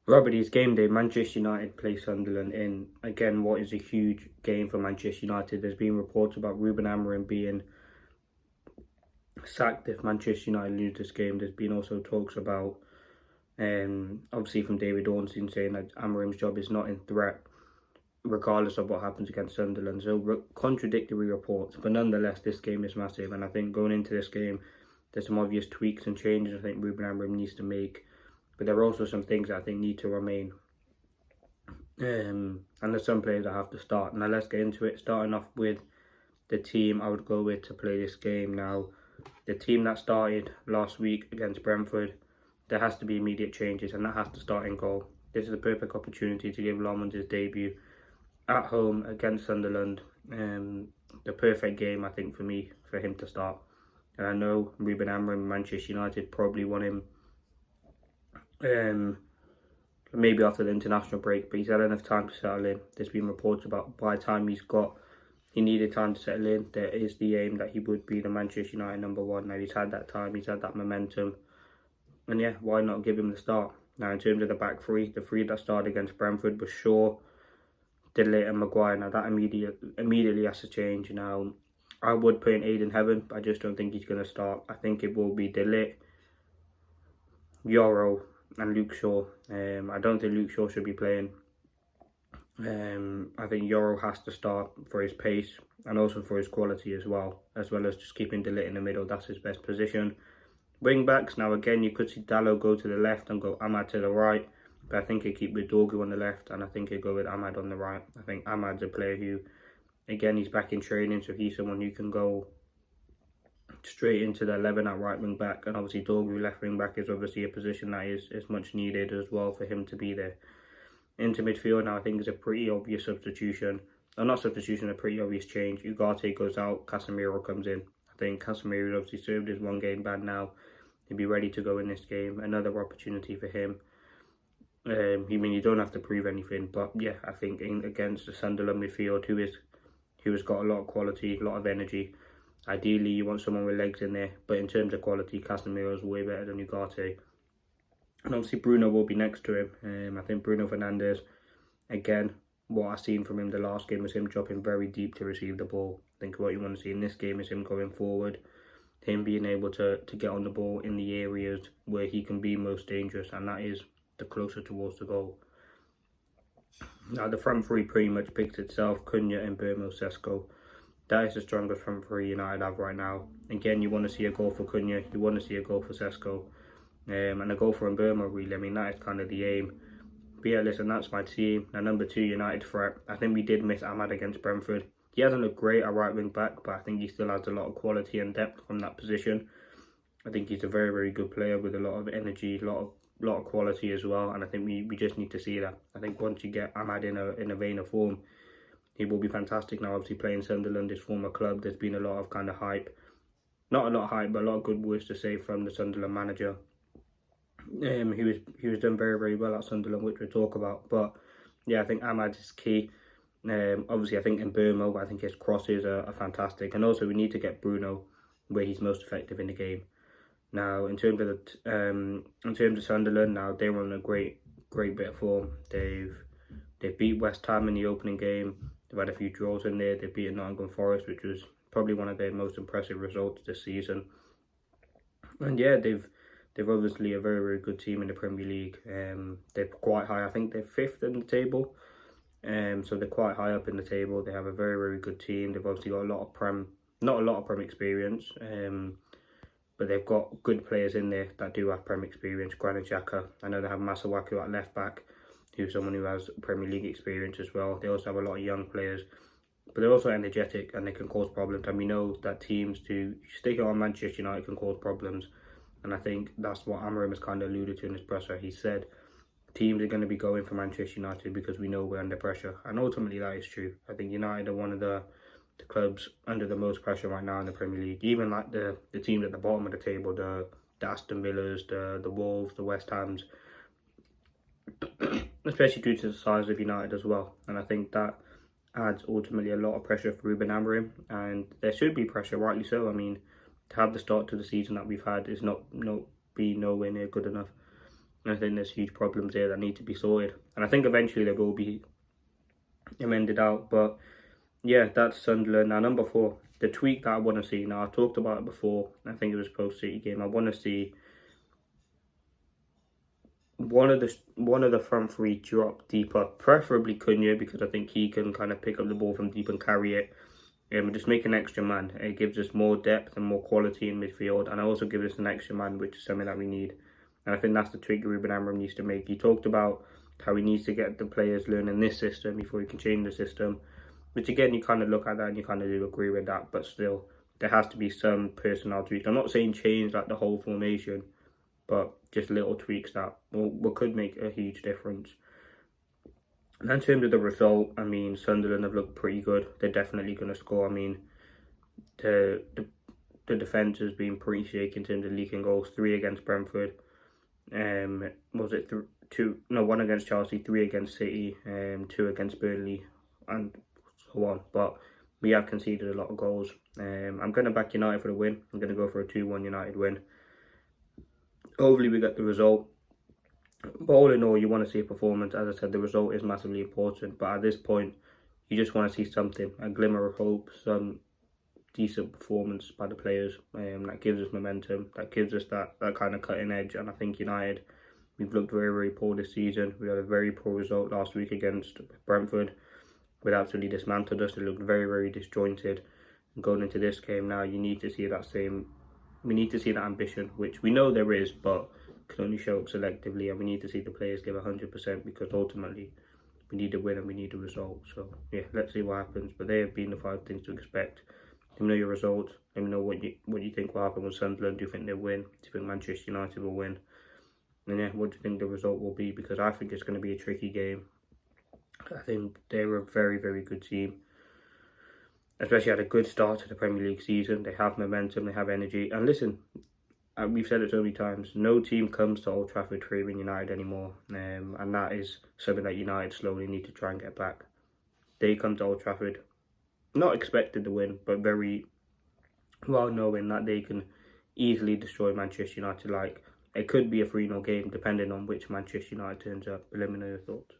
Robert, it's game day. Manchester United play Sunderland in, again, what is a huge game for Manchester United. There's been reports about RUBEN AMORIM being sacked if Manchester United lose this game. There's been also talks about, obviously from David Ornstein, saying that AMORIM's job is not in threat, regardless of what happens against Sunderland. So contradictory reports, but nonetheless, this game is massive. And I think going into this game, there's some obvious tweaks and changes I think RUBEN AMORIM needs to make. But there are also some things that I think need to remain. And there's some players that have to start. Now let's get into it. Starting off with the team I would go with to play this game. Now, the team that started last week against Brentford, there has to be immediate changes, and that has to start in goal. This is a perfect opportunity to give Lomond his debut at home against Sunderland. The perfect game, I think, for him to start. And I know RUBEN AMORIM, Manchester United probably want him maybe after the international break, but he's had enough time to settle in. There's been reports about by the time he needed time to settle in, there is the aim that he would be the Manchester United #1. Now he's had that time, he's had that momentum, and yeah, why not give him the start? Now in terms of the back three, the three that started against Brentford was Shaw, De Ligt and Maguire. Now that immediately has to change. Now I would put in Aiden Heaven, but I just don't think he's going to start. I think it will be De Ligt, Yoro and Luke Shaw. I don't think Luke Shaw should be playing. I think Yoro has to start for his pace and also for his quality as well as just keeping De Ligt in the middle. That's his best position. Wing backs, now again you could see Dalot go to the left and go Ahmad to the right, but I think he'd keep with Dorgu on the left, and I think he'd go with Ahmad on the right. I think Ahmad's a player who, again, he's back in training, so he's someone who can go straight into the 11 at right wing back, and obviously Dorgu left wing back is obviously a position that is much needed as well for him to be there. Into midfield now, I think is a pretty obvious substitution, or not substitution, a pretty obvious change. Ugarte goes out, Casemiro comes in. I think Casemiro obviously served his one game ban now. He'll be ready to go in this game. Another opportunity for him. You don't have to prove anything, but yeah, I think against the Sunderland midfield, who has got a lot of quality, a lot of energy. Ideally, you want someone with legs in there, but in terms of quality, Casemiro is way better than Ugarte. And obviously Bruno will be next to him. I think Bruno Fernandes, again, what I've seen from him the last game was him dropping very deep to receive the ball. I think what you want to see in this game is him going forward, him being able to get on the ball in the areas where he can be most dangerous, and that is the closer towards the goal. Now the front three pretty much picks itself, Cunha, Mbeumo, Sesko. That is the strongest front three United have right now. Again, you want to see a goal for Cunha, you want to see a goal for Sesko. And a goal for Mbeumo, really. That is kind of the aim. But yeah, listen, that's my team. Now, number 2, United threat. I think we did miss Ahmad against Brentford. He hasn't looked great at right wing back, but I think he still has a lot of quality and depth from that position. I think he's a very, very good player with a lot of energy, a lot of quality as well. And I think we just need to see that. I think once you get Ahmad in a vein of form, he will be fantastic. Now, obviously, playing Sunderland, his former club, there's been a lot of kind of hype. Not a lot of hype, but a lot of good words to say from the Sunderland manager. He was done very, very well at Sunderland, which we'll talk about. But yeah, I think Ahmad is key. Obviously, I think Mbeumo, I think his crosses are fantastic, and also we need to get Bruno where he's most effective in the game. Now, in terms of Sunderland, now they're on a great bit of form. They've beat West Ham in the opening game. They've had a few draws in there. They've beaten Nottingham Forest, which was probably one of their most impressive results this season. And yeah, they've obviously a very, very good team in the Premier League. They're quite high. I think they're 5th in the table. So they're quite high up in the table. They have a very, very good team. They've obviously got not a lot of Prem experience, but they've got good players in there that do have Prem experience. Granit Xhaka. I know they have Masuaku at left back, who's someone who has Premier League experience as well. They also have a lot of young players, but they're also energetic and they can cause problems. And we know that teams to stick it on Manchester United can cause problems. And I think that's what AMORIM has kind of alluded to in his presser. He said teams are going to be going for Manchester United because we know we're under pressure. And ultimately that is true. I think United are one of the clubs under the most pressure right now in the Premier League. Even like the teams at the bottom of the table, the Aston Villas, the Wolves, the West Hams, especially due to the size of United as well. And I think that adds ultimately a lot of pressure for RUBEN AMORIM. And there should be pressure, rightly so. To have the start to the season that we've had is not nowhere near good enough. And I think there's huge problems there that need to be sorted. And I think eventually they will be amended out. But yeah, that's Sunderland. Now, number 4, the tweak that I want to see. Now, I talked about it before. I think it was post-City game. I want to see one of the front three drop deeper, preferably Cunha, because I think he can kind of pick up the ball from deep and carry it. Just make an extra man. It gives us more depth and more quality in midfield, and it also gives us an extra man, which is something that we need. And I think that's the tweak Ruben AMORIM needs to make. He talked about how he needs to get the players learning this system before he can change the system, which again, you kind of look at that and you kind of do agree with that, but still, there has to be some personnel tweaks. I'm not saying change like the whole formation, but just little tweaks that could make a huge difference. And in terms of the result, I mean, Sunderland have looked pretty good. They're definitely going to score. I mean, the defence has been pretty shaky in terms of leaking goals. 3 against Brentford. Was it 2? No, 1 against Chelsea, 3 against City, 2 against Burnley, and so on. But we have conceded a lot of goals. I'm going to back United for the win. I'm going to go for a 2-1 United win. Hopefully we get the result. But all in all, you want to see a performance. As I said, the result is massively important. But at this point, you just want to see something, a glimmer of hope, some decent performance by the players that gives us momentum, that gives us that kind of cutting edge. And I think United, we've looked very, very poor this season. We had a very poor result last week against Brentford. We absolutely dismantled us. It looked very, very disjointed. And going into this game now, you need to see that same... We need to see that ambition, which we know there is, but can only show up selectively, and we need to see the players give 100% because ultimately we need a win and we need a result. So yeah, let's see what happens. But they have been the 5 things to expect. Let me know your results. Let me know what you think will happen with Sunderland. Do you think they'll win? Do you think Manchester United will win? And yeah, what do you think the result will be? Because I think it's going to be a tricky game. I think they're a very, very good team. Especially had a good start to the Premier League season. They have momentum, they have energy. And listen, we've said it so many times, no team comes to Old Trafford favoring United anymore. And that is something that United slowly need to try and get back. They come to Old Trafford, not expected to win, but very well knowing that they can easily destroy Manchester United. Like, it could be a 3-0 game depending on which Manchester United turns up. But let me know your thoughts.